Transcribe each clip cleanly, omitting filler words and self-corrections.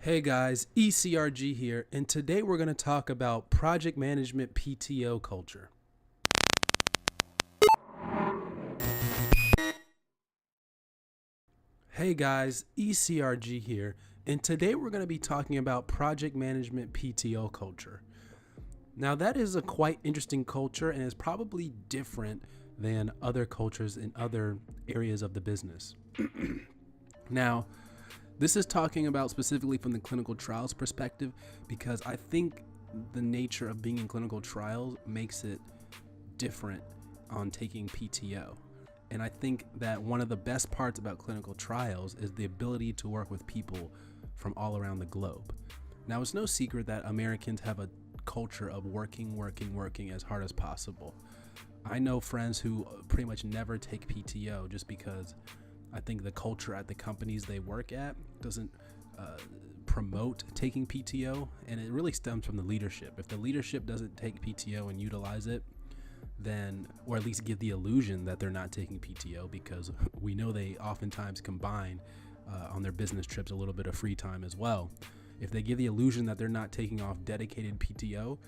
Hey guys, ECRG here, and today we're going to talk about project management PTO culture. Hey guys, ECRG here, and today we're going to be talking about project management PTO culture. Now that is a quite interesting culture and is probably different than other cultures in other areas of the business. Now, this is talking about specifically from the clinical trials perspective because I think the nature of being in clinical trials makes it different on taking PTO. And I think that one of the best parts about clinical trials is the ability to work with people from all around the globe. Now, it's no secret that Americans have a culture of working as hard as possible. I know friends who pretty much never take PTO just because I think the culture at the companies they work at doesn't promote taking PTO, and it really stems from the leadership. If the leadership doesn't take PTO and utilize it, then, or at least give the illusion that they're not taking PTO, because we know they oftentimes combine on their business trips a little bit of free time as well. If they give the illusion that they're not taking off dedicated PTO,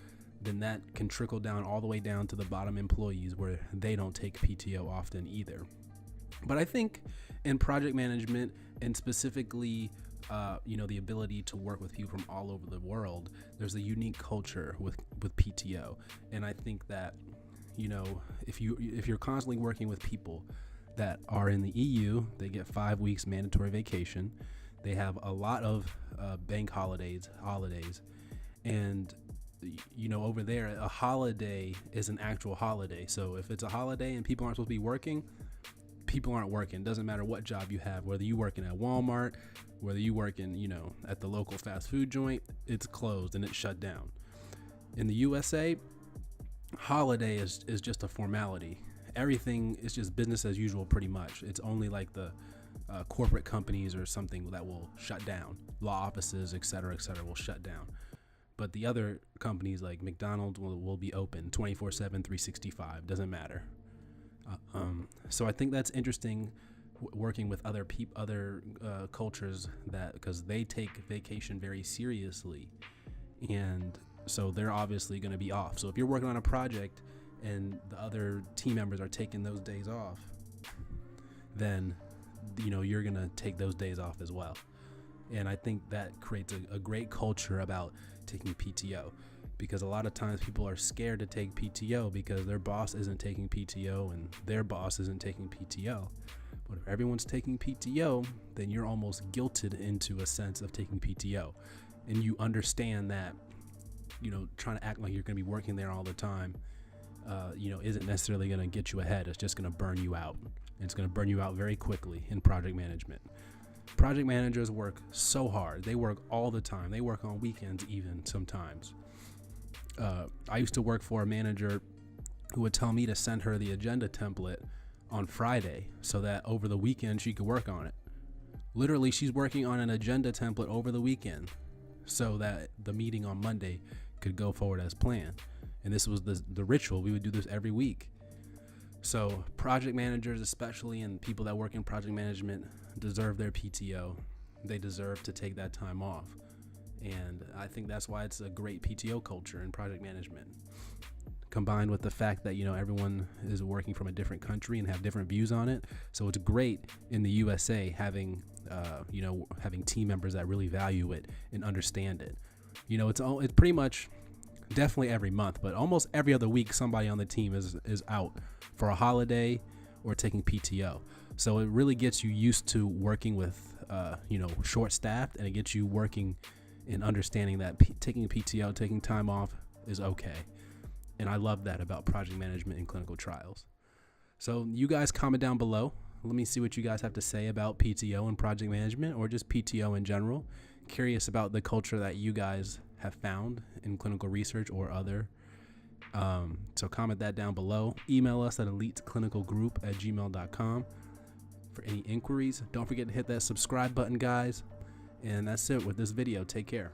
then that can trickle down all the way down to the bottom employees where they don't take PTO often either. But I think in project management, and specifically, the ability to work with people from all over the world, there's a unique culture with PTO. And I think that, if you're constantly working with people that are in the EU, they get 5 weeks mandatory vacation. They have a lot of bank holidays, and over there, a holiday is an actual holiday. So if it's a holiday and people aren't supposed to be working, people aren't working. Doesn't matter what job you have, whether you're working at Walmart, whether you work in, at the local fast food joint, it's closed and it's shut down. In the USA, holiday is just a formality. Everything is just business as usual pretty much. It's only like the corporate companies or something that will shut down. Law offices, et cetera, will shut down. But the other companies like McDonald's will be open 24/7, 365, doesn't matter. So I think that's interesting working with other cultures, that because they take vacation very seriously, and so they're obviously going to be off. So if you're working on a project and the other team members are taking those days off, then you're going to take those days off as well. And I think that creates a great culture about taking PTO, because a lot of times people are scared to take PTO because their boss isn't taking PTO and their boss isn't taking PTO. But if everyone's taking PTO, then you're almost guilted into a sense of taking PTO. And you understand that, trying to act like you're going to be working there all the time, isn't necessarily going to get you ahead. It's just going to burn you out. And it's going to burn you out very quickly in project management. Project managers work so hard. They work all the time. They work on weekends even sometimes. I used to work for a manager who would tell me to send her the agenda template on Friday so that over the weekend she could work on it. Literally, she's working on an agenda template over the weekend so that the meeting on Monday could go forward as planned. And this was the ritual. We would do this every week. So project managers, especially, and people that work in project management, deserve their PTO. They deserve to take that time off. And I think that's why it's a great PTO culture in project management, combined with the fact that, everyone is working from a different country and have different views on it. So it's great in the USA having team members that really value it and understand it. It's pretty much definitely every month, but almost every other week, somebody on the team is out for a holiday or taking PTO. So it really gets you used to working with, short staffed, and it gets you working and understanding that taking PTO, taking time off is okay. And I love that about project management and clinical trials. So you guys comment down below. Let me see what you guys have to say about PTO and project management, or just PTO in general. Curious about the culture that you guys have found in clinical research or other. So comment that down below. Email us at eliteclinicalgroup@gmail.com for any inquiries. Don't forget to hit that subscribe button, guys. And that's it with this video. Take care.